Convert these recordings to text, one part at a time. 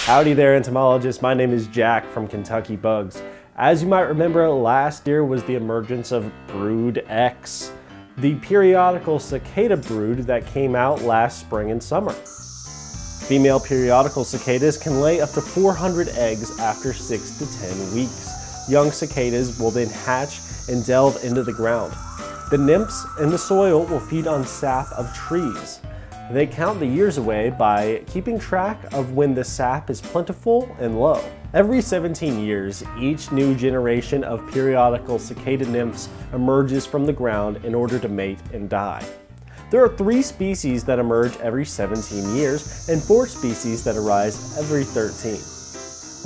Howdy there, entomologists. My name is Jack from Kentucky Bugs. As you might remember, last year was the emergence of Brood X, the periodical cicada brood that came out last spring and summer. Female periodical cicadas can lay up to 400 eggs after 6 to 10 weeks. Young cicadas will then hatch and delve into the ground. The nymphs in the soil will feed on sap of trees. They count the years away by keeping track of when the sap is plentiful and low. Every 17 years, each new generation of periodical cicada nymphs emerges from the ground in order to mate and die. There are 3 species that emerge every 17 years and 4 species that arise every 13.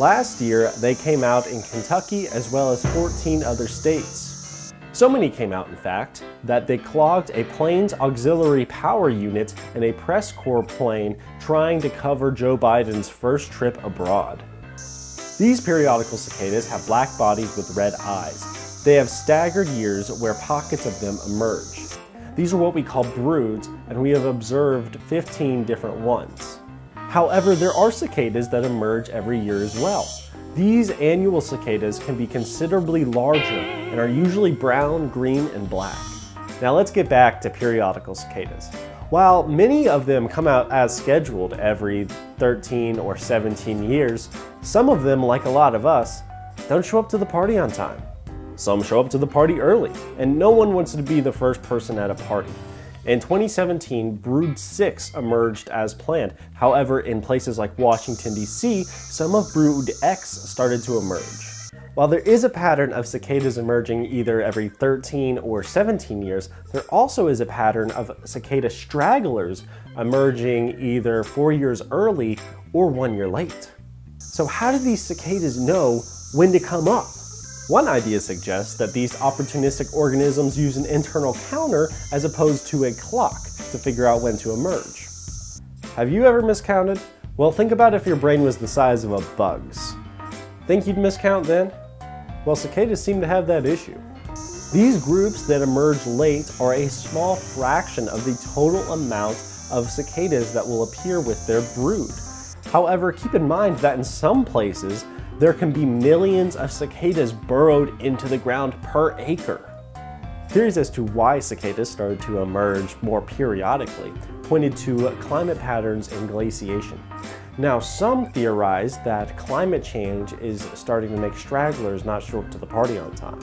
Last year, they came out in Kentucky as well as 14 other states. So many came out, in fact, that they clogged a plane's auxiliary power unit in a press corps plane trying to cover Joe Biden's first trip abroad. These periodical cicadas have black bodies with red eyes. They have staggered years where pockets of them emerge. These are what we call broods, and we have observed 15 different ones. However, there are cicadas that emerge every year as well. These annual cicadas can be considerably larger and are usually brown, green, and black. Now let's get back to periodical cicadas. While many of them come out as scheduled every 13 or 17 years, some of them, like a lot of us, don't show up to the party on time. Some show up to the party early, and no one wants to be the first person at a party. In 2017, Brood 6 emerged as planned. However, in places like Washington, D.C., some of Brood X started to emerge. While there is a pattern of cicadas emerging either every 13 or 17 years, there also is a pattern of cicada stragglers emerging either 4 years early or 1 year late. So how do these cicadas know when to come up? One idea suggests that these opportunistic organisms use an internal counter as opposed to a clock to figure out when to emerge. Have you ever miscounted? Well, think about if your brain was the size of a bug's. Think you'd miscount then? Well, cicadas seem to have that issue. These groups that emerge late are a small fraction of the total amount of cicadas that will appear with their brood. However, keep in mind that in some places, there can be millions of cicadas burrowed into the ground per acre. Theories as to why cicadas started to emerge more periodically pointed to climate patterns and glaciation. Now, some theorize that climate change is starting to make stragglers not show up to the party on time.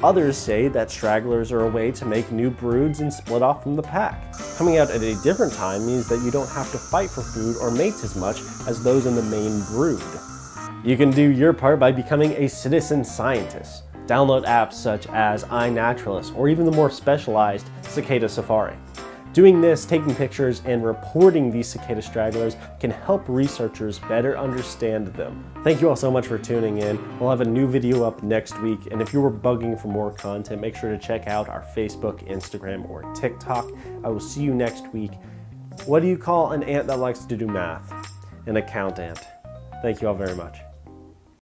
Others say that stragglers are a way to make new broods and split off from the pack. Coming out at a different time means that you don't have to fight for food or mates as much as those in the main brood. You can do your part by becoming a citizen scientist. Download apps such as iNaturalist or even the more specialized Cicada Safari. Doing this, taking pictures, and reporting these cicada stragglers can help researchers better understand them. Thank you all so much for tuning in. We'll have a new video up next week, and if you were bugging for more content, make sure to check out our Facebook, Instagram, or TikTok. I will see you next week. What do you call an ant that likes to do math? An account ant. Thank you all very much.